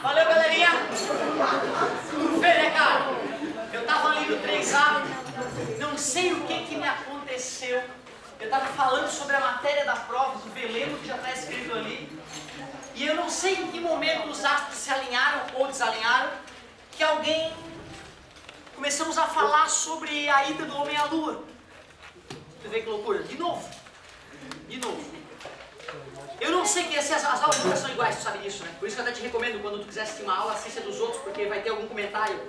Valeu, galerinha! Vê, né, cara? Eu tava lendo 3A, não sei o que me aconteceu. Eu tava falando sobre a matéria da prova, do veleno que já tá escrito ali. E eu não sei em que momento os astros se alinharam ou desalinharam, que alguém... Começamos a falar sobre a ida do homem à lua. Você vê que loucura? De novo. Eu não sei que as aulas nunca são iguais, tu sabe disso, né? Por isso que eu até te recomendo, quando tu quiser assistir uma aula, assista dos outros, porque vai ter algum comentário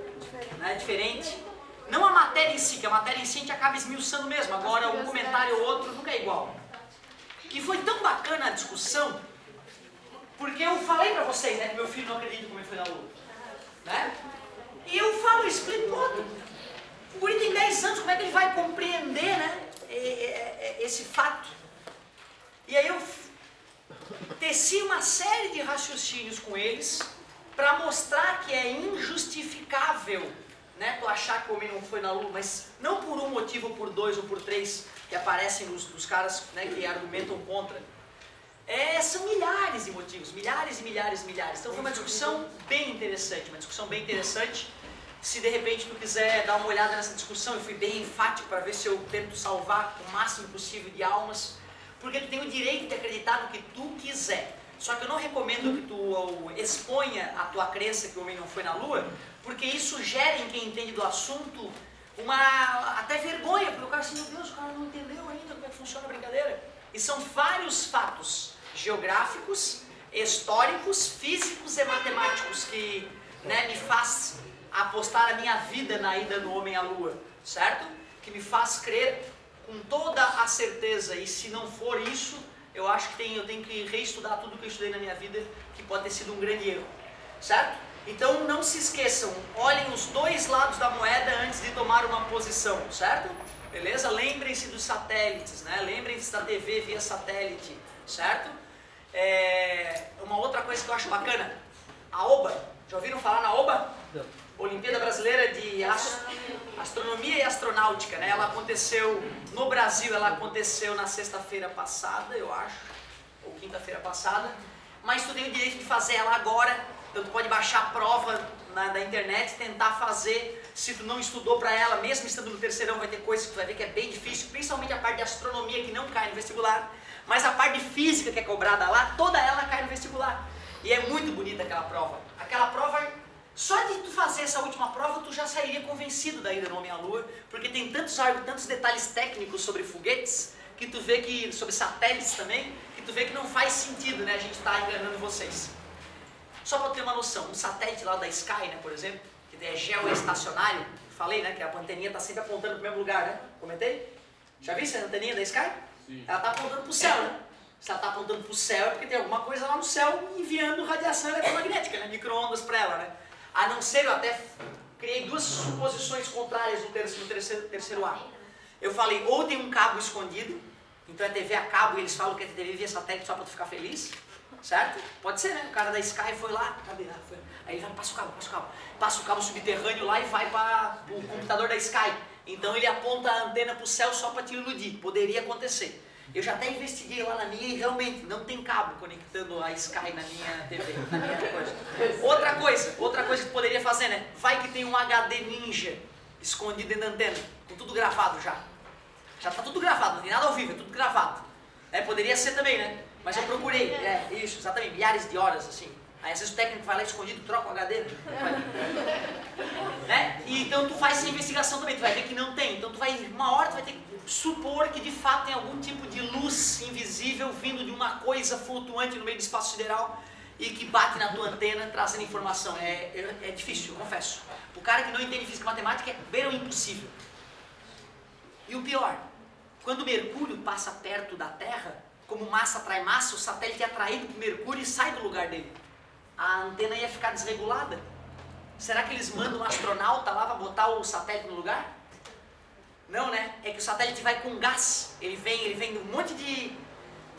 diferente. Não a matéria em si, que a matéria em si a gente acaba esmiuçando mesmo. Agora, um comentário ou outro nunca é igual. E foi tão bacana a discussão, porque eu falei pra vocês, né, que meu filho não acredita como ele foi na lua. Né? E eu falo, explico, o guri tem 10 anos, como é que ele vai compreender, né, esse fato? E aí eu teci uma série de raciocínios com eles para mostrar que é injustificável, né, tu achar que o homem não foi na lua, mas não por um motivo, ou por dois, ou por três, que aparecem nos caras, né, que argumentam contra. São milhares de motivos, milhares e milhares e milhares. Então foi uma discussão bem interessante, Se de repente tu quiser dar uma olhada nessa discussão, eu fui bem enfático para ver se eu tento salvar o máximo possível de almas, porque tu tem o direito de acreditar no que tu quiser. Só que eu não recomendo que tu exponha a tua crença que o homem não foi na lua, porque isso gera em quem entende do assunto até vergonha, porque o cara assim, meu Deus, o cara não entendeu ainda como é que funciona a brincadeira. E são vários fatos geográficos, históricos, físicos e matemáticos que, né, me faz apostar a minha vida na ida do homem à lua, certo? Que me faz crer com toda a certeza, e se não for isso, eu acho que eu tenho que reestudar tudo que eu estudei na minha vida, que pode ter sido um grande erro, certo? Então não se esqueçam, olhem os dois lados da moeda antes de tomar uma posição, certo? Beleza? Lembrem-se dos satélites, né? Lembrem-se da TV via satélite, certo? Uma outra coisa que eu acho bacana, a OBA, já ouviram falar na OBA? Não. Olimpíada Brasileira de Astronomia e Astronáutica, né? Ela aconteceu no Brasil, ela aconteceu na sexta-feira passada, eu acho, ou quinta-feira passada, mas tu tem o direito de fazer ela agora, então tu pode baixar a prova da internet, tentar fazer, se tu não estudou para ela, mesmo estando no terceirão, vai ter coisas que tu vai ver que é bem difícil, principalmente a parte de astronomia que não cai no vestibular, mas a parte de física que é cobrada lá, toda ela cai no vestibular, e é muito bonita aquela prova. Só de tu fazer essa última prova, tu já sairia convencido da ida do homem à lua, porque tem tantos detalhes técnicos sobre foguetes, que tu vê que, sobre satélites também, que tu vê que não faz sentido, né, a gente tá enganando vocês. Só para ter uma noção, um satélite lá da Sky, né, por exemplo, que é geoestacionário, falei, né, que a anteninha tá sempre apontando pro mesmo lugar, né, comentei? Já viu essa anteninha da Sky? Sim. Ela tá apontando pro céu, né? Se ela tá apontando pro céu é porque tem alguma coisa lá no céu enviando radiação eletromagnética, né, micro-ondas para ela, né? A não ser, eu até criei duas suposições contrárias no terceiro A. Eu falei, ou tem um cabo escondido, então é TV a cabo e eles falam que é TV via satélite só para tu ficar feliz, certo? Pode ser, né? O cara da Sky foi lá, cadê? Aí ele vai, passa o cabo subterrâneo lá e vai para o computador da Sky. Então ele aponta a antena para o céu só para te iludir, poderia acontecer. Eu já até investiguei lá na minha e realmente não tem cabo conectando a Sky na minha TV, na minha coisa. Outra coisa que tu poderia fazer, né? Vai que tem um HD ninja escondido dentro da antena, com tudo gravado já. Já tá tudo gravado, não tem nada ao vivo, é tudo gravado. Poderia ser também, né? Mas eu procurei, isso, exatamente, milhares de horas, assim. Aí às vezes o técnico vai lá escondido, troca o HD. Né? E então tu faz essa investigação também, tu vai ver que não tem. Então uma hora tu vai ter que supor que de fato tem algum tipo de luz invisível vindo de uma coisa flutuante no meio do espaço sideral e que bate na tua antena trazendo informação. É difícil, eu confesso. O cara que não entende física e matemática é bem impossível. E o pior, quando o Mercúrio passa perto da Terra, como massa atrai massa, o satélite é atraído por Mercúrio e sai do lugar dele. A antena ia ficar desregulada. Será que eles mandam um astronauta lá para botar o satélite no lugar? Não, né? É que o satélite vai com gás. Ele vem um monte de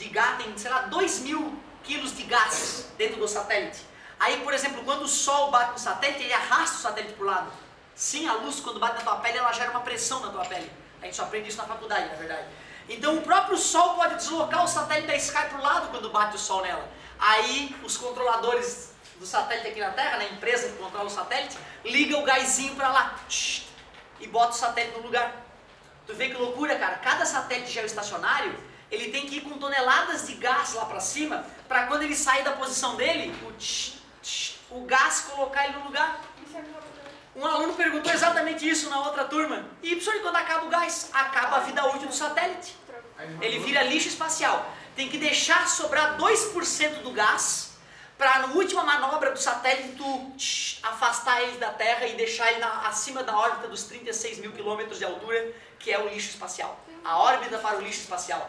gás, tem, sei lá, 2.000 quilos de gás dentro do satélite. Aí, por exemplo, quando o Sol bate no satélite, ele arrasta o satélite para o lado. Sim, a luz, quando bate na tua pele, ela gera uma pressão na tua pele. A gente só aprende isso na faculdade, na verdade. Então o próprio Sol pode deslocar o satélite da Sky para o lado quando bate o Sol nela. Aí os controladores do satélite aqui na Terra, né, a empresa que controla o satélite, liga o gásinho para lá e bota o satélite no lugar. Tu vê que loucura, cara? Cada satélite geoestacionário, ele tem que ir com toneladas de gás lá para cima, para quando ele sair da posição dele, o gás colocar ele no lugar. Um aluno perguntou exatamente isso na outra turma. E professor, quando acaba o gás? Acaba a vida útil do satélite. Ele vira lixo espacial. Tem que deixar sobrar 2% do gás, para na última manobra do satélite tu afastar ele da Terra e deixar ele acima da órbita dos 36 mil quilômetros de altura, que é o lixo espacial. A órbita para o lixo espacial.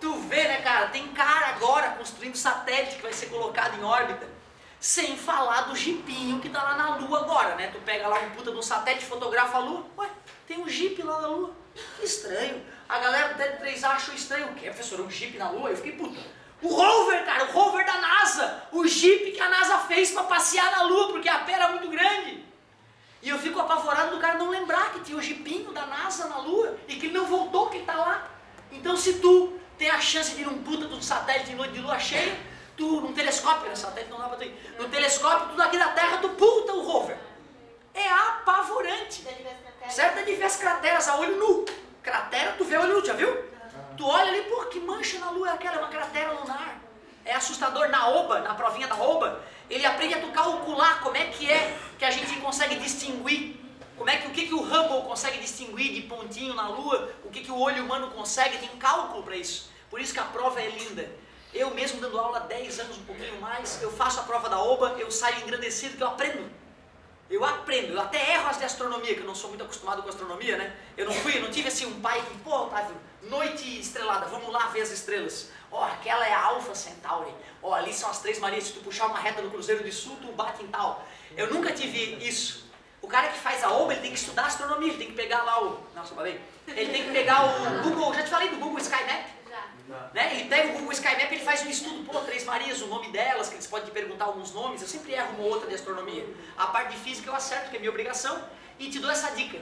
Tu vê, né, cara? Tem cara agora construindo satélite que vai ser colocado em órbita. Sem falar do jipinho que tá lá na Lua agora, né? Tu pega lá um puta de um satélite, fotografa a Lua. Ué, tem um jipe lá na Lua. Que estranho. A galera do TED3 achou estranho. O quê, professor? Um jipe na Lua? Eu fiquei puta. O rover, cara, o rover da NASA. O jipe que a NASA fez para passear na Lua, porque a pé era muito grande. E eu fico apavorado do cara não lembrar que tinha o jipinho da NASA na Lua e que ele não voltou, que ele tá lá. Então se tu tem a chance de ir num puta de um satélite em noite de lua cheia, tu, num telescópio, né, satélite não dá pra tu ir, no telescópio, tu daqui da Terra, tu puta o rover. É apavorante. Certo? Diversas crateras a olho nu. Cratera, tu vê a olho nu, já viu? Tu olha ali, pô, que mancha na Lua é aquela? É uma cratera lunar. É assustador. Na OBA, na provinha da OBA, ele aprende a tu calcular como é que a gente consegue distinguir, o que o Hubble consegue distinguir de pontinho na Lua, o que o olho humano consegue, tem cálculo para isso. Por isso que a prova é linda. Eu mesmo dando aula há 10 anos, um pouquinho mais, eu faço a prova da OBA, eu saio engrandecido que eu aprendo. Eu até erro as de astronomia, que eu não sou muito acostumado com astronomia, né? Eu não tive assim um pai que, pô, Otávio, noite estrelada, vamos lá ver as estrelas. Ó, aquela é a Alpha Centauri. Ó, ali são as Três Marias, se tu puxar uma reta no Cruzeiro de Sul, tu bate em tal. Eu nunca tive isso. O cara que faz a OBA, ele tem que estudar astronomia, ele tem que pegar lá o... Nossa, falei. Ele tem que pegar o Google, já te falei do Google SkyMap? Né? Ele pega o Google SkyMap e ele faz um estudo, pô, Três Marias, o nome delas, que eles podem te perguntar alguns nomes. Eu sempre erro uma ou outra de astronomia. A parte de física eu acerto, que é minha obrigação, e te dou essa dica.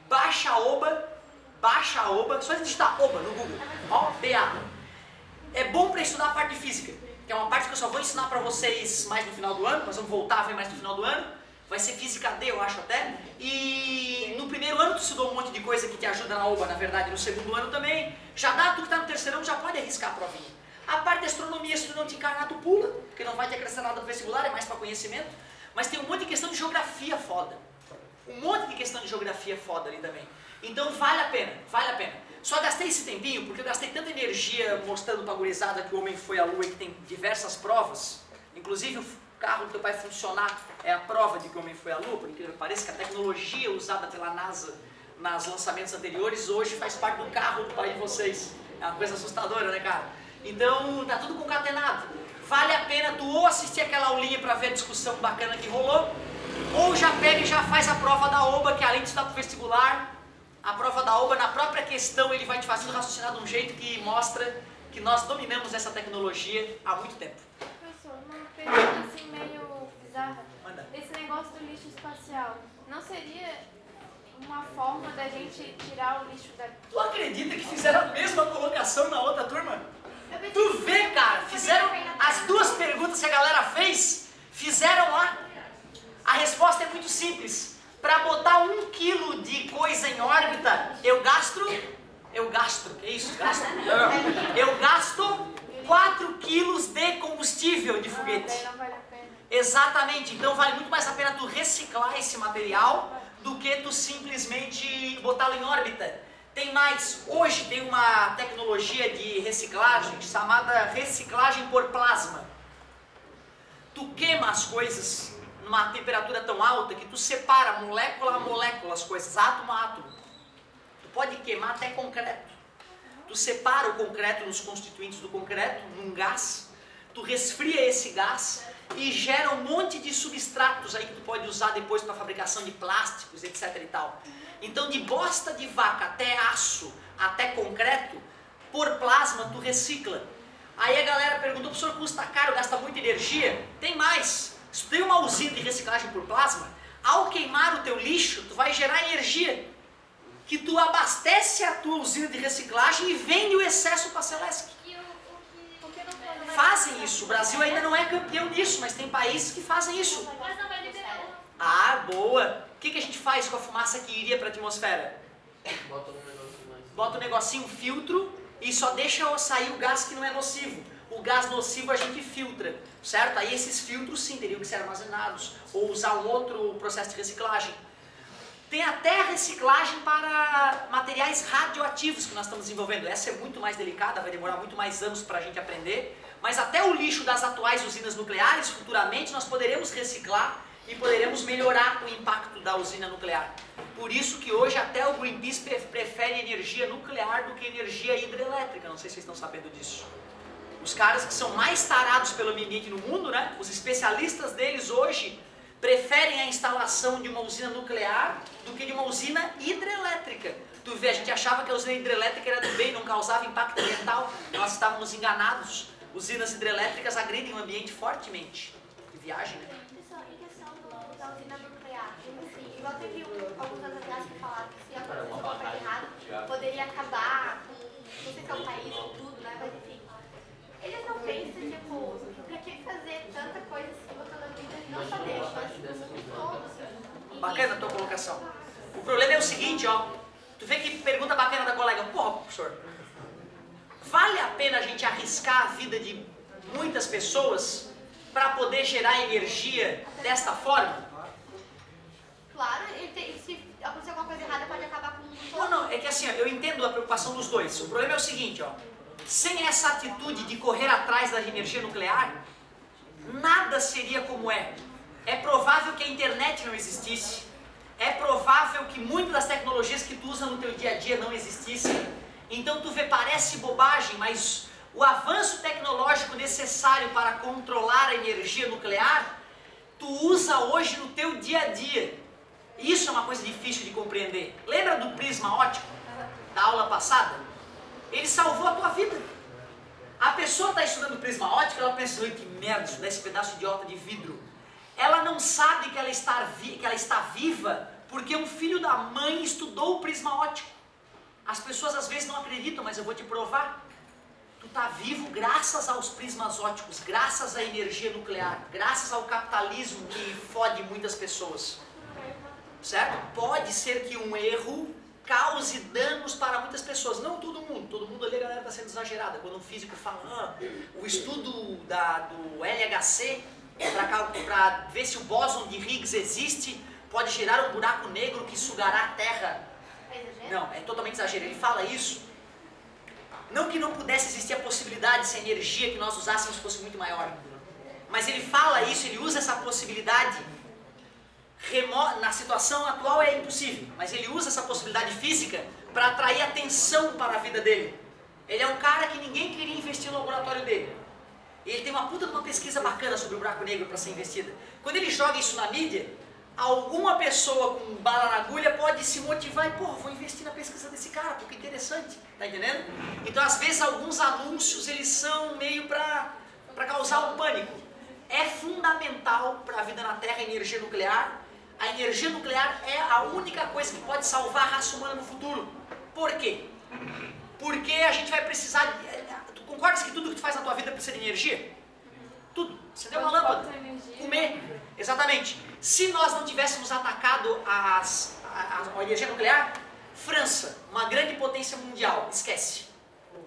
Baixa a OBA, só digitar OBA no Google, O-B-A. É bom para estudar a parte de física, que é uma parte que eu só vou ensinar para vocês mais no final do ano, nós vamos voltar a ver mais no final do ano. Vai ser física D, eu acho até. E no primeiro ano tu estudou um monte de coisa que te ajuda na OBA, na verdade, no segundo ano também. Já dá, tu que está no terceirão já pode arriscar a provinha. A parte de astronomia, se tu não te encarnar, tu pula, porque não vai te acrescentar nada no vestibular, é mais para conhecimento. Mas tem um monte de questão de geografia foda. Um monte de questão de geografia foda ali também. Então vale a pena, vale a pena. Só gastei esse tempinho, porque eu gastei tanta energia mostrando pra gurizada que o homem foi à Lua e que tem diversas provas. Inclusive o carro do teu pai funcionar é a prova de que o homem foi à Lua, porque parece que a tecnologia usada pela NASA nos lançamentos anteriores hoje faz parte do carro do pai de vocês. É uma coisa assustadora, né, cara? Então tá tudo concatenado. Vale a pena tu ou assistir aquela aulinha para ver a discussão bacana que rolou, ou já pega e já faz a prova da OBA, que além de estudar pro vestibular, a prova da OBA, na própria questão, ele vai te fazendo raciocinar de um jeito que mostra que nós dominamos essa tecnologia há muito tempo. Professor, uma pergunta assim meio bizarra. Manda. Esse negócio do lixo espacial, não seria uma forma da gente tirar o lixo da... Tu acredita que fizeram a mesma colocação na outra turma? Tu vê, cara, fizeram as duas perguntas que a galera fez, fizeram lá. A resposta é muito simples. Para botar 1 quilo de coisa em órbita, eu gasto, que isso? Eu gasto 4 quilos de combustível de foguete. Não vale a pena. Exatamente, então vale muito mais a pena tu reciclar esse material do que tu simplesmente botá-lo em órbita. Tem mais, hoje tem uma tecnologia de reciclagem chamada reciclagem por plasma. Tu queima as coisas numa temperatura tão alta que tu separa molécula a molécula as coisas, átomo a átomo. Tu pode queimar até concreto. Tu separa o concreto nos constituintes do concreto, num gás, tu resfria esse gás e gera um monte de substratos aí que tu pode usar depois para fabricação de plásticos, etc e tal. Então de bosta de vaca até aço, até concreto, por plasma tu recicla. Aí a galera perguntou, professor, custa caro, gasta muita energia? Tem mais. Se tu tem uma usina de reciclagem por plasma, ao queimar o teu lixo, tu vai gerar energia. que tu abastece a tua usina de reciclagem e vende o excesso para a Celesc. Fazem isso. O Brasil ainda não é campeão nisso, mas tem países que fazem isso. Mas não vai liberar. Ah, boa! O que a gente faz com a fumaça que iria para a atmosfera? Bota um negocinho, um filtro, e só deixa sair o gás que não é nocivo. O gás nocivo a gente filtra, certo? Aí esses filtros sim teriam que ser armazenados, ou usar um outro processo de reciclagem. Tem até reciclagem para materiais radioativos que nós estamos desenvolvendo. Essa é muito mais delicada, vai demorar muito mais anos para a gente aprender. Mas até o lixo das atuais usinas nucleares, futuramente, nós poderemos reciclar e poderemos melhorar o impacto da usina nuclear. Por isso que hoje até o Greenpeace prefere energia nuclear do que energia hidrelétrica. Não sei se vocês estão sabendo disso. Os caras que são mais tarados pelo meio ambiente no mundo, né? Os especialistas deles hoje preferem a instalação de uma usina nuclear do que de uma usina hidrelétrica. Tu vê, a gente achava que a usina hidrelétrica era do bem, não causava impacto ambiental. Nós estávamos enganados. Usinas hidrelétricas agridem o ambiente fortemente. Que viagem, né? Em questão da usina nuclear, assim, igual teve alguns anos atrás que falaram que se acontecer alguma coisa errada, poderia acabar com, não sei se é o país ou tudo, né? Mas enfim, eles não pensam, tipo, pra que fazer tanta coisa assim, botando a vida não só deles, mas do mundo todo, assim. Bacana a tua colocação. O problema é o seguinte, ó. Tu vê que pergunta bacana da colega. Porra, professor, vale a pena a gente arriscar a vida de muitas pessoas para poder gerar energia desta forma? Claro, se acontecer alguma coisa errada pode acabar com o mundo todo. Não, não, é que assim, ó, eu entendo a preocupação dos dois. O problema é o seguinte, ó. Sem essa atitude de correr atrás da energia nuclear, nada seria como é. É provável que a internet não existisse. É provável que muitas das tecnologias que tu usa no teu dia a dia não existissem. Então tu vê, parece bobagem, mas o avanço tecnológico necessário para controlar a energia nuclear, tu usa hoje no teu dia a dia. Isso é uma coisa difícil de compreender. Lembra do prisma óptico da aula passada? Ele salvou a tua vida. A pessoa está estudando prisma óptico, ela pensa, que merda, estudar esse pedaço idiota de vidro. Ela não sabe que ela está viva porque um filho da mãe estudou o prisma óptico. As pessoas às vezes não acreditam, mas eu vou te provar. Tu está vivo graças aos prismas ópticos, graças à energia nuclear, graças ao capitalismo que fode muitas pessoas. Certo? Pode ser que um erro cause danos para muitas pessoas, não todo mundo ali a galera está sendo exagerada. Quando um físico fala, o estudo do LHC para ver se o bóson de Higgs existe, pode gerar um buraco negro que sugará a Terra. Não, é totalmente exagero. Ele fala isso, não que não pudesse existir a possibilidade se a energia que nós usássemos fosse muito maior, mas ele fala isso, ele usa essa possibilidade. Na situação atual é impossível, mas ele usa essa possibilidade física para atrair atenção para a vida dele. Ele é um cara que ninguém queria investir no laboratório dele. Ele tem uma puta de uma pesquisa bacana sobre o buraco negro para ser investida. Quando ele joga isso na mídia, alguma pessoa com bala na agulha pode se motivar e, vou investir na pesquisa desse cara, porque é interessante, tá entendendo? Então, às vezes, alguns anúncios, eles são meio para causar um pânico. É fundamental para a vida na Terra a energia nuclear. A energia nuclear é a única coisa que pode salvar a raça humana no futuro. Por quê? Porque a gente vai precisar... Tu concordas que tudo que tu faz na tua vida precisa de energia? Tudo. Você deu uma lâmpada. Comer. Exatamente. Se nós não tivéssemos atacado a energia nuclear, França, uma grande potência mundial, esquece.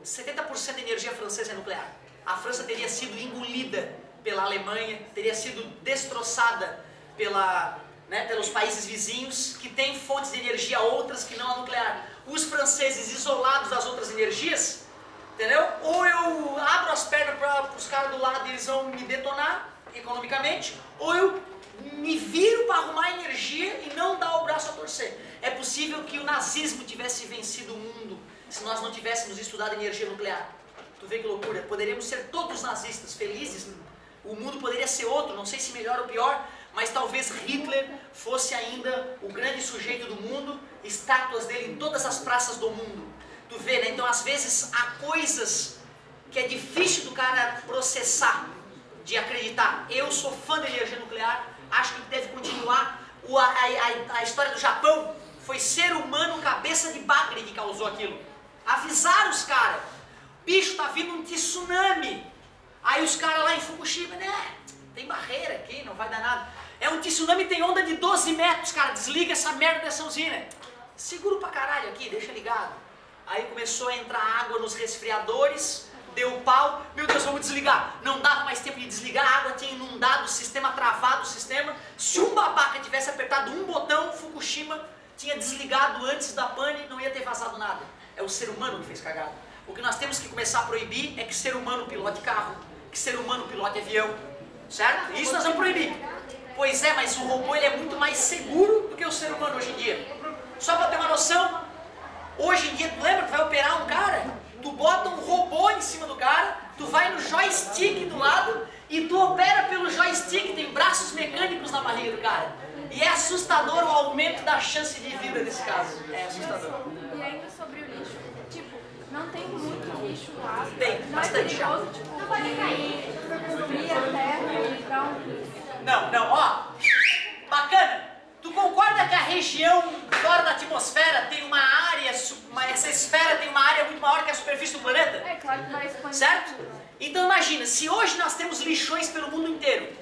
70% da energia francesa é nuclear. A França teria sido engolida pela Alemanha, teria sido destroçada pelos países vizinhos que têm fontes de energia outras que não a nuclear. Os franceses isolados das outras energias, entendeu? Ou eu abro as pernas para os caras do lado e eles vão me detonar economicamente, ou eu me viro para arrumar energia e não dar o braço a torcer. É possível que o nazismo tivesse vencido o mundo se nós não tivéssemos estudado energia nuclear. Tu vê que loucura? Poderíamos ser todos nazistas, felizes. O mundo poderia ser outro, não sei se melhor ou pior, mas talvez Hitler fosse ainda o grande sujeito do mundo, estátuas dele em todas as praças do mundo. Tu vê, né? Então às vezes há coisas que é difícil do cara processar, de acreditar. Eu sou fã da energia nuclear, acho que deve continuar. A história do Japão Foi ser humano cabeça de bagre que causou aquilo. Avisaram os caras. Bicho, tá vindo um tsunami. Aí os caras lá em Fukushima, né? Tem barreira aqui, não vai dar nada. É um tsunami, tem onda de 12 metros, cara. Desliga essa merda dessa usina. Seguro pra caralho aqui, deixa ligado. Aí começou a entrar água nos resfriadores. Deu pau. Meu Deus, vamos desligar. Não dava mais tempo de desligar. A água tinha inundado o sistema, travado o sistema. Se um babaca tivesse apertado um botão, Fukushima tinha desligado antes da pane, não ia ter vazado nada. É o ser humano que fez cagada. O que nós temos que começar a proibir é que ser humano pilote carro, que ser humano pilote avião, certo? Isso nós vamos proibir. Pois é, mas o robô ele é muito mais seguro do que o ser humano hoje em dia. Só para ter uma noção, hoje em dia, tu lembra que vai operar um cara? Tu bota um robô em cima do cara, tu vai no joystick do lado e tu opera pelo joystick, tem braços mecânicos na barriga do cara. E é assustador o aumento da chance de vida nesse caso. É assustador. E ainda sobre o lixo, tipo, não tem muito lixo lá. Tem, não bastante. É perigoso, tipo, não pode cair, consumir a terra e dar um... Não, ó, bacana. Tu concorda que a região fora da atmosfera tem uma área, essa esfera tem uma área muito maior que a superfície do planeta? É claro que vai expandir. Certo? Então imagina, se hoje nós temos lixões pelo mundo inteiro,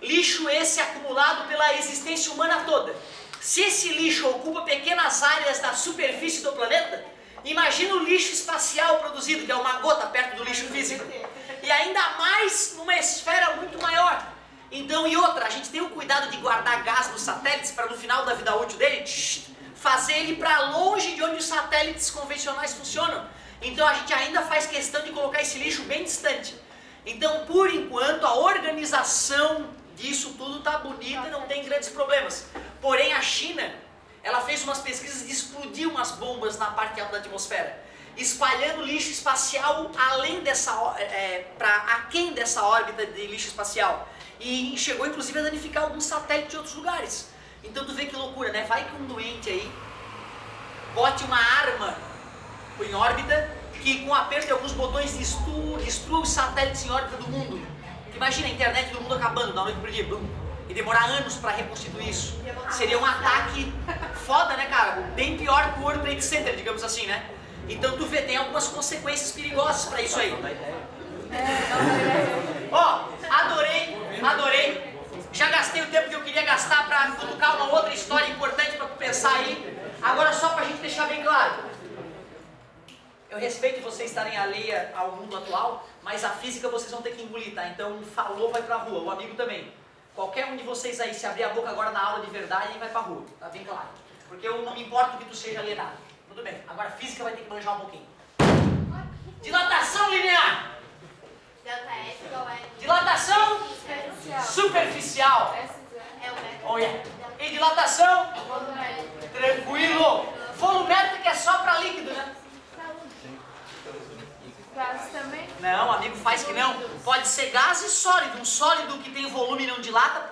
lixo esse acumulado pela existência humana toda, se esse lixo ocupa pequenas áreas da superfície do planeta, imagina o lixo espacial produzido, que é uma gota perto do lixo físico, e ainda mais numa esfera muito maior. Então, e outra, a gente tem o cuidado de guardar gás nos satélites para no final da vida útil dele, fazer ele para longe de onde os satélites convencionais funcionam. Então a gente ainda faz questão de colocar esse lixo bem distante. Então, por enquanto, a organização disso tudo está bonita e não tem grandes problemas. Porém, a China, ela fez umas pesquisas de explodir umas bombas na parte alta da atmosfera, espalhando lixo espacial além dessa, para aquém dessa órbita de lixo espacial. E chegou inclusive a danificar alguns satélites de outros lugares. Então tu vê que loucura, né? Vai que um doente aí bote uma arma em órbita que com o aperto de alguns botões destrua os satélites em órbita do mundo. Imagina a internet do mundo acabando da noite pro dia, e demorar anos para reconstituir isso. Seria um ataque foda, né, cara? Bem pior que o World Trade Center, digamos assim, né? Então tu vê, tem algumas consequências perigosas para isso aí. Ó, adorei. Já gastei o tempo que eu queria gastar para cutucar uma outra história importante para tu pensar aí. Agora só pra gente deixar bem claro. Eu respeito vocês estarem alheia ao mundo atual, mas a física vocês vão ter que engolir, tá? Então falou, vai pra rua, o amigo também. Qualquer um de vocês aí, se abrir a boca agora na aula de verdade, ele vai pra rua, tá bem claro. Porque eu não me importo que tu seja alienado. Tudo bem, agora física vai ter que manjar um pouquinho. Dilatação linear. Delta S igual a... Dilatação superficial. É o método. Olha. E dilatação? Tranquilo. Volumétrica é só para líquido, né? Gases também? Não, amigo, faz que não. Pode ser gás e sólido. Um sólido que tem volume e não dilata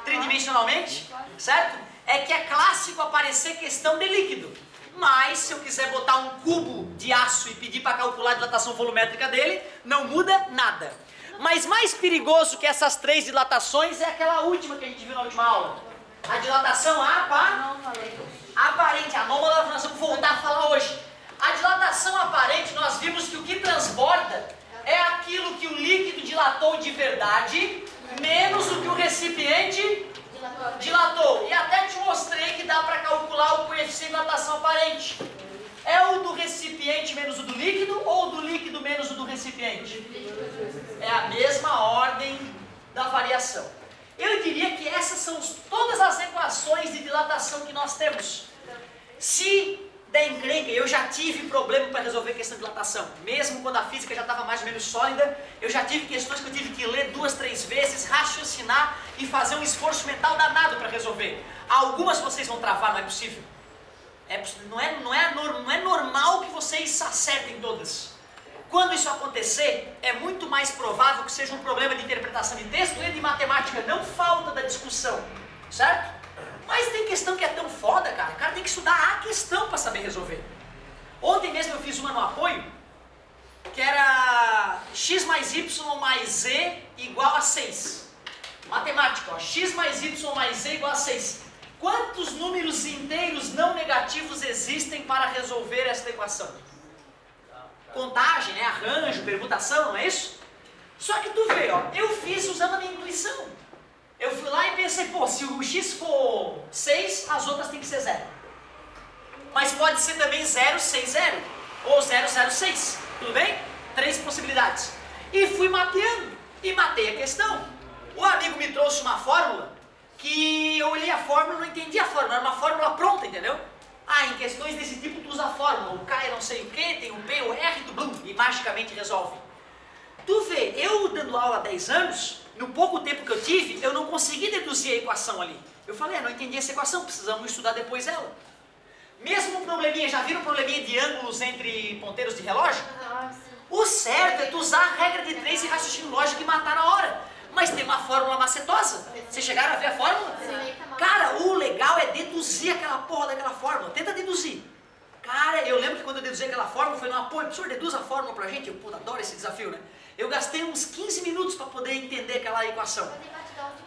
tridimensionalmente, certo? É que é clássico aparecer questão de líquido. Mas se eu quiser botar um cubo de aço e pedir para calcular a dilatação volumétrica dele, não muda nada. Mas mais perigoso que essas três dilatações é aquela última que a gente viu na última aula. A dilatação aparente, anômala, nós vamos voltar a falar hoje. A dilatação aparente, nós vimos que o que transborda é aquilo que o líquido dilatou de verdade, menos o que o recipiente dilatou. E até te mostrei que dá para calcular o coeficiente de dilatação aparente. É o do recipiente menos o do líquido ou o do líquido menos o do recipiente? É a mesma ordem da variação. Eu diria que essas são todas as equações de dilatação que nós temos. Se der encrenca, eu já tive problema para resolver questão de dilatação. Mesmo quando a física já estava mais ou menos sólida, eu já tive questões que eu tive que ler 2, 3 vezes, raciocinar e fazer um esforço mental danado para resolver. Algumas vocês vão travar, não é possível. Não é normal que vocês acertem todas. Quando isso acontecer, é muito mais provável que seja um problema de interpretação de texto e de matemática, não falta da discussão, certo? Mas tem questão que é tão foda, cara. O cara tem que estudar a questão para saber resolver. Ontem mesmo eu fiz uma no apoio, que era x mais y mais z igual a 6. Matemática, ó. X mais y mais z igual a 6. Quantos números inteiros não negativos existem para resolver esta equação? Contagem, né? Arranjo, permutação, não é isso? Só que tu vê, ó, eu fiz usando a minha intuição. Eu fui lá e pensei, pô, se o x for 6, as outras tem que ser 0. Mas pode ser também 0, 6, 0. Ou 0, 0, 6. Tudo bem? 3 possibilidades. E fui mapeando. E matei a questão. O amigo me trouxe uma fórmula que eu olhei a fórmula e não entendi a fórmula. Era uma fórmula pronta, entendeu? Ah, em questões desse tipo tu usa a fórmula. O K é não sei o que, tem o P, o R, do blum. E magicamente resolve. Tu vê, eu dando aula há 10 anos, no pouco tempo que eu tive, eu não consegui deduzir a equação ali. Eu falei, não entendi essa equação, precisamos estudar depois ela. Mesmo um probleminha, já viram um probleminha de ângulos entre ponteiros de relógio? O certo é tu usar a regra de 3 e raciocínio lógico e matar na hora. Mas tem uma fórmula macetosa. Vocês chegaram a ver a fórmula? Cara, o legal é deduzir aquela porra daquela fórmula. Tenta deduzir. Cara, eu lembro que quando eu deduzi aquela fórmula, foi numa, pô, professor, deduz a fórmula pra gente. Eu, puta, adoro esse desafio, né? Eu gastei uns 15 minutos para poder entender aquela equação.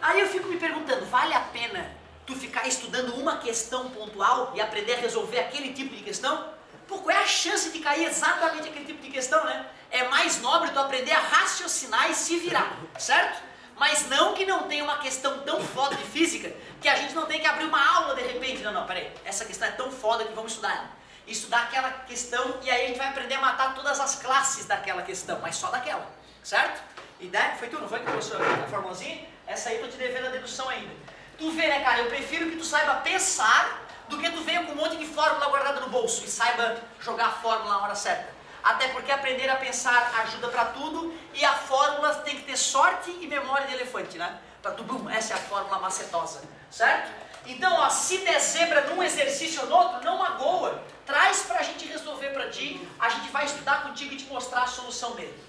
Aí eu fico me perguntando, vale a pena tu ficar estudando uma questão pontual e aprender a resolver aquele tipo de questão? Pô, qual é a chance de cair exatamente aquele tipo de questão, né? É mais nobre tu aprender a raciocinar e se virar, certo? Mas não que não tenha uma questão tão foda de física que a gente não tem que abrir uma aula de repente. Não, peraí, essa questão é tão foda que vamos estudar ela. Estudar aquela questão e aí a gente vai aprender a matar todas as classes daquela questão, mas só daquela, certo? E daí, foi tu, não foi que trouxe a formulazinha? Essa aí eu tô te devendo a dedução ainda. Tu vê, né, cara, eu prefiro que tu saiba pensar do que tu venha com um monte de fórmula guardada no bolso e saiba jogar a fórmula na hora certa. Até porque aprender a pensar ajuda pra tudo e a fórmula tem que ter sorte e memória de elefante, né? Pra tu, bum, essa é a fórmula macetosa, certo? Então, ó, se der zebra num exercício ou no outro, não magoa. Traz pra gente resolver pra ti, a gente vai estudar contigo e te mostrar a solução dele.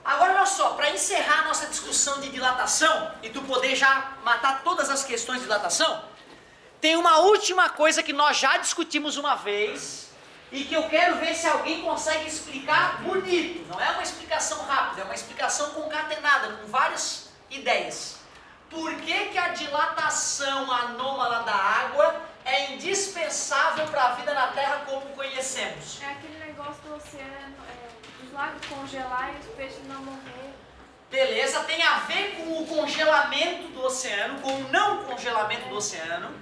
Agora, olha só, para encerrar a nossa discussão de dilatação e tu poder já matar todas as questões de dilatação, tem uma última coisa que nós já discutimos uma vez e que eu quero ver se alguém consegue explicar bonito. Não é uma explicação rápida, é uma explicação concatenada, com várias ideias. Por que que a dilatação anômala da água é indispensável para a vida na Terra como conhecemos? É aquele negócio do oceano, os lagos congelar e os peixes não morrer. Beleza, tem a ver com o congelamento do oceano, com o não congelamento do oceano.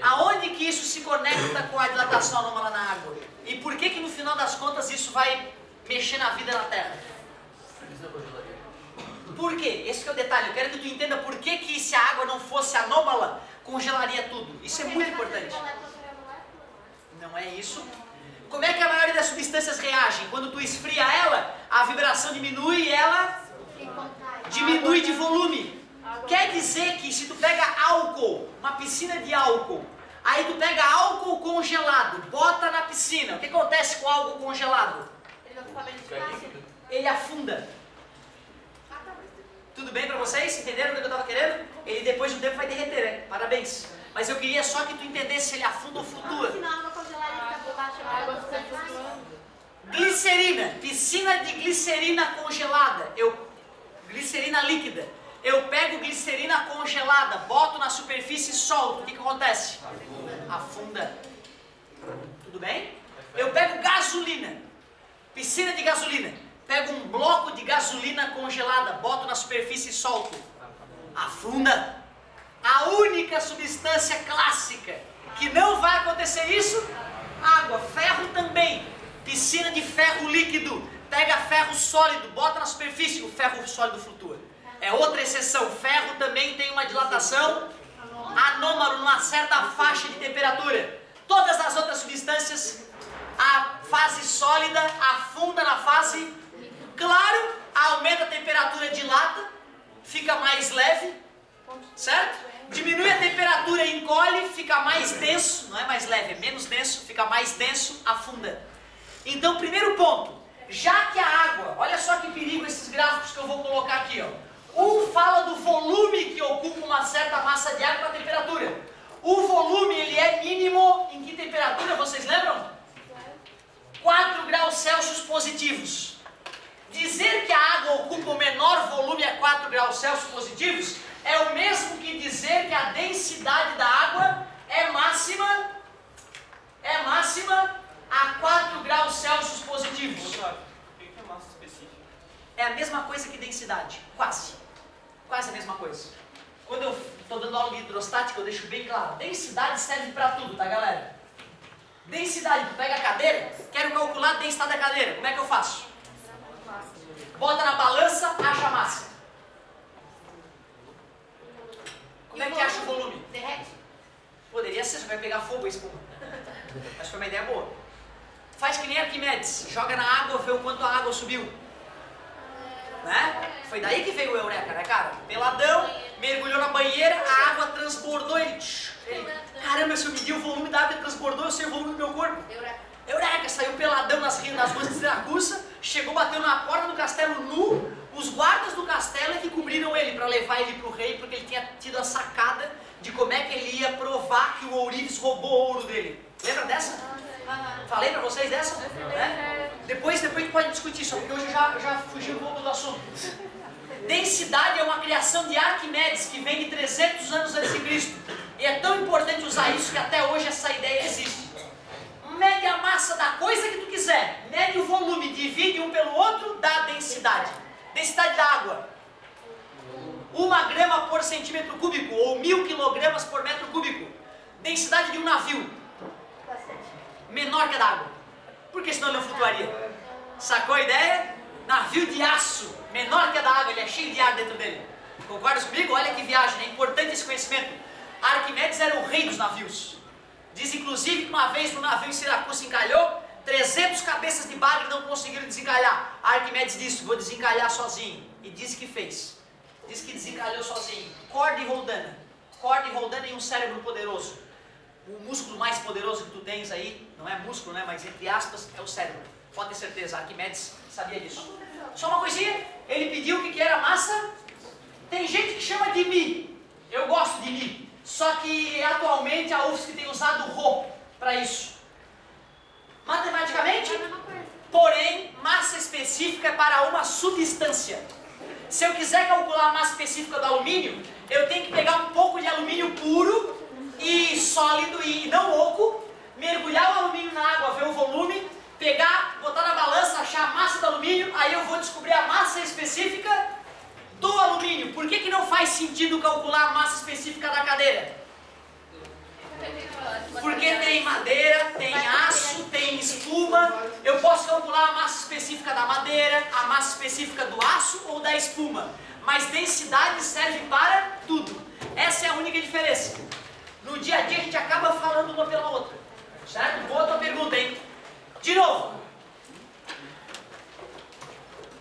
Aonde que isso se conecta com a dilatação anômala na água? E por que que no final das contas isso vai mexer na vida na Terra? Por quê? Esse que é o detalhe. Eu quero que tu entenda por que que se a água não fosse anômala, congelaria tudo. Isso é muito importante. Não é isso? Como é que a maioria das substâncias reagem? Quando tu esfria ela, a vibração diminui e ela diminui de volume. Quer dizer que se tu pega álcool, uma piscina de álcool, aí tu pega álcool congelado, bota na piscina, o que acontece com o álcool congelado? Ele afunda. Tudo bem pra vocês? Entenderam o que eu estava querendo? Ele depois de um tempo vai derreter, né? Parabéns. Mas eu queria só que tu entendesse se ele afunda ou flutua. Glicerina, piscina de glicerina congelada, glicerina líquida. Eu pego glicerina congelada, boto na superfície e solto. O que acontece? Afunda. Tudo bem? Eu pego gasolina, piscina de gasolina. Pego um bloco de gasolina congelada, boto na superfície e solto. Afunda. A única substância clássica que não vai acontecer isso, água. Ferro também. Piscina de ferro líquido. Pega ferro sólido, bota na superfície, o ferro sólido flutua. É outra exceção. Ferro também tem uma dilatação anômala numa certa faixa de temperatura. Todas as outras substâncias, a fase sólida afunda na fase. Claro, aumenta a temperatura, dilata, fica mais leve, certo? Diminui a temperatura, encolhe, fica mais denso, não é mais leve, é menos denso, fica mais denso, afunda. Então, primeiro ponto, já que a água, olha só que perigo esses gráficos que eu vou colocar aqui, ó. Um fala do volume que ocupa uma certa massa de água para a temperatura. O volume, ele é mínimo em que temperatura, vocês lembram? 4 graus Celsius positivos. Dizer que a água ocupa o menor volume a 4 graus Celsius positivos é o mesmo que dizer que a densidade da água é máxima a 4 graus Celsius positivos. O que é massa específica? É a mesma coisa que densidade, quase. Quase a mesma coisa. Quando eu estou dando aula de hidrostática, eu deixo bem claro, densidade serve para tudo, tá galera? Densidade, tu pega a cadeira, quero calcular a densidade da cadeira, como é que eu faço? Bota na balança, acha a massa. Como é que acha o volume? Derrete. Poderia ser, você vai pegar fogo a espuma. Acho que foi uma ideia boa. Faz que nem Arquimedes, joga na água, vê o quanto a água subiu. Né? Foi daí que veio o Eureka, né, cara? Peladão, mergulhou na banheira, a água transbordou, ele caramba, se eu medir o volume da água, ele transbordou, eu sei o volume do meu corpo. Eureka, saiu peladão nas ruas de Siracusa, chegou, bateu na porta do castelo nu, os guardas do castelo é que cobriram ele para levar ele para o rei, porque ele tinha tido a sacada de como é que ele ia provar que o ourives roubou o ouro dele. Lembra dessa? Falei para vocês dessa? Né? Depois a gente pode discutir isso, porque hoje já fugiu um pouco do assunto. Densidade é uma criação de Arquimedes, que vem de 300 anos antes de Cristo. E é tão importante usar isso que até hoje essa ideia existe. Mede a massa da coisa que tu quiser, mede o volume, divide um pelo outro, dá a densidade. Densidade da água. 1 grama por centímetro cúbico, ou 1000 quilogramas por metro cúbico. Densidade de um navio. Menor que a da água. Porque senão ele não flutuaria. Sacou a ideia? Navio de aço, menor que a da água, ele é cheio de ar dentro dele. Concordas comigo? Olha que viagem, é importante esse conhecimento. Arquimedes era o rei dos navios. Diz inclusive que uma vez no navio em Siracusa encalhou, 300 cabeças de bagre não conseguiram desencalhar. Arquimedes disse, vou desencalhar sozinho. E disse que fez. Diz que desencalhou sozinho. Corda e roldana. Corda e roldana e um cérebro poderoso. O músculo mais poderoso que tu tens aí, não é músculo, né? Mas entre aspas, é o cérebro. Pode ter certeza, Arquimedes sabia disso. Só uma coisinha, ele pediu o que era massa. Tem gente que chama de Mi. Eu gosto de Mi. Só que atualmente a UFSC tem usado Rho para isso. Matematicamente, porém, massa específica é para uma substância. Se eu quiser calcular a massa específica do alumínio, eu tenho que pegar um pouco de alumínio puro e sólido e não oco, mergulhar o alumínio na água, ver o volume, pegar, botar na balança, achar a massa do alumínio, aí eu vou descobrir a massa específica do alumínio. Por que não faz sentido calcular a massa específica da cadeira? Porque tem madeira, tem aço, tem espuma. Eu posso calcular a massa específica da madeira, a massa específica do aço ou da espuma. Mas densidade serve para tudo. Essa é a única diferença. No dia a dia a gente acaba falando uma pela outra. Certo? Boa tua pergunta, hein? De novo.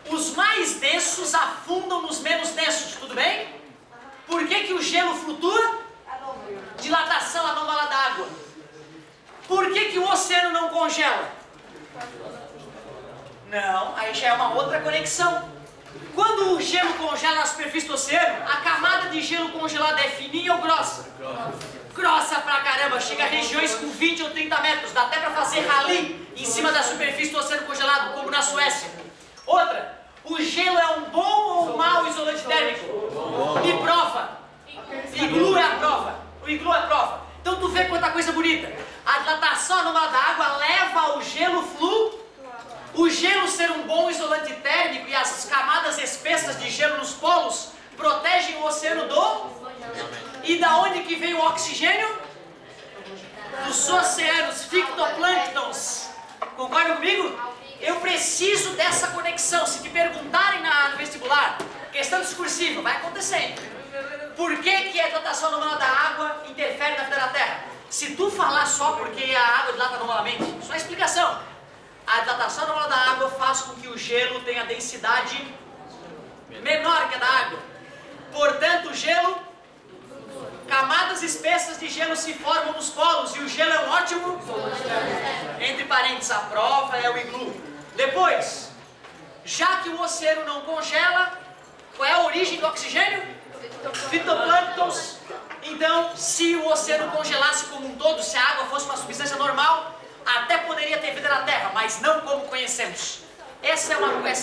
Os mais densos afundam nos menos densos, tudo bem? Por que o gelo flutua? Dilatação anômala da água. Por que o oceano não congela? Não, aí já é uma outra conexão. Quando o gelo congela na superfície do oceano, a camada de gelo congelada é fininha ou grossa? Grossa pra caramba, chega a regiões com 20 ou 30 metros, dá até pra fazer rally em cima da superfície do oceano congelado, como na Suécia. Outra, o gelo é um bom ou mau isolante térmico? Me prova. Iglu é a prova. O iglu é a prova. Então tu vê quanta coisa bonita. A dilatação anômala da água leva o gelo o gelo ser um bom isolante térmico e as camadas espessas de gelo nos polos protegem o oceano do... E da onde que vem o oxigênio? Dos oceanos, fitoplânctons. Concordam comigo? Eu preciso dessa conexão. Se te perguntarem no vestibular, questão discursiva, vai acontecendo. Por que a dilatação anômala da água interfere na vida da Terra? Se tu falar só porque a água dilata anomalamente, só explicação. A dilatação anômala da água faz com que o gelo tenha densidade menor que a da água. Portanto, o gelo, camadas espessas de gelo se formam nos polos e o gelo é um ótimo, entre parênteses, a prova é o iglu. Depois, já que o oceano não congela, qual é a origem do oxigênio? Fitoplânctons. Então, se o oceano congelasse como um todo, se a água fosse uma substância normal, até poderia ter vida na Terra, mas não como conhecemos. Essa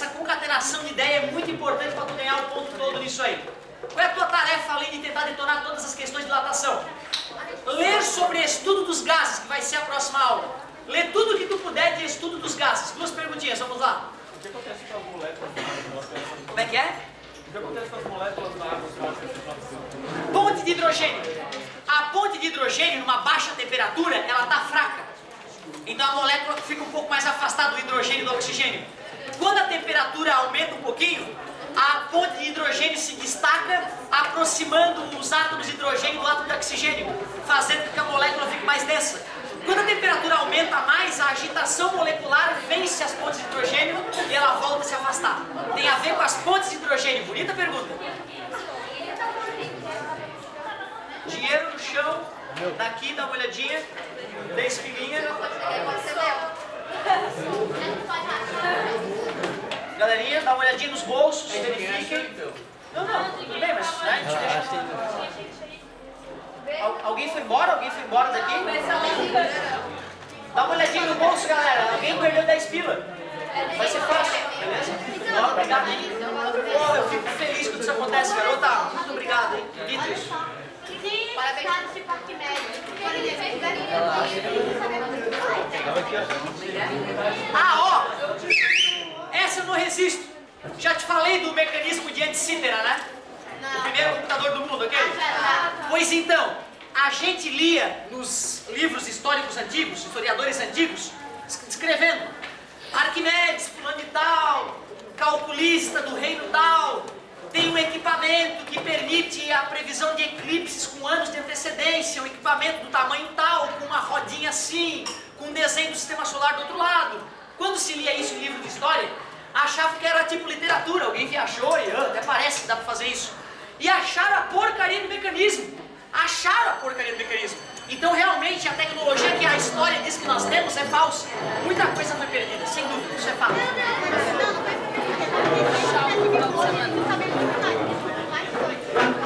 concatenação de ideia é muito importante para tu ganhar o ponto todo nisso aí. Qual é a tua tarefa? tarefa além de tentar detonar todas as questões de dilatação. Ler sobre estudo dos gases, que vai ser a próxima aula. Lê tudo que tu puder de estudo dos gases. 2 perguntinhas, vamos lá. O que acontece com as moléculas da água? Como é que é? O que acontece com as moléculas da água? Ponte de hidrogênio. A ponte de hidrogênio, numa baixa temperatura, ela está fraca. Então a molécula fica um pouco mais afastada do hidrogênio e do oxigênio. Quando a temperatura aumenta um pouquinho, a ponte de hidrogênio se destaca, aproximando os átomos de hidrogênio do átomo de oxigênio, fazendo com que a molécula fique mais densa. Quando a temperatura aumenta mais, a agitação molecular vence as pontes de hidrogênio e ela volta a se afastar. Tem a ver com as pontes de hidrogênio. Bonita pergunta. Dinheiro no chão, daqui dá uma olhadinha, 10 pilinha. Galerinha, dá uma olhadinha nos bolsos, verifiquem. Não, tudo bem, mas né, a gente deixa. Alguém foi embora? Alguém foi embora daqui? Dá uma olhadinha no bolso, galera. Alguém perdeu 10 pila. Vai ser fácil, beleza? Ó, obrigado, hein? Oh, eu fico feliz quando isso acontece, garota. Muito obrigado, hein? Dito isso. Parabéns de Parque Médio. Por exemplo, ó! Essa eu não resisto. Já te falei do mecanismo de Anticítera, né? O primeiro computador do mundo, ok? Pois então, a gente lia nos livros históricos antigos, historiadores antigos, escrevendo Arquimedes, fulano de tal, calculista do reino tal, tem um equipamento que permite a previsão de eclipses com anos de antecedência, um equipamento do tamanho tal, com uma rodinha assim, com um desenho do sistema solar do outro lado. Quando se lia isso em livro de história, achava que era tipo literatura, alguém viajou e até parece que dá pra fazer isso. E acharam a porcaria do mecanismo. Acharam a porcaria do mecanismo. Então realmente a tecnologia que a história diz que nós temos é falsa. Muita coisa foi perdida, sem dúvida, isso é fato.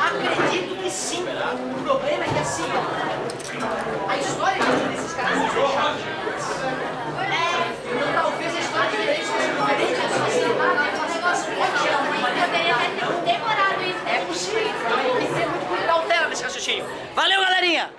Acredito que sim. O problema é que assim, ó, a história desses caras é então talvez a história de direito seja diferente, a sociedade é fazer umas fotos de alguma maneira. Poderia ter demorado isso. É possível. Tem que ser muito cautela nesse raciocínio. Valeu, galerinha!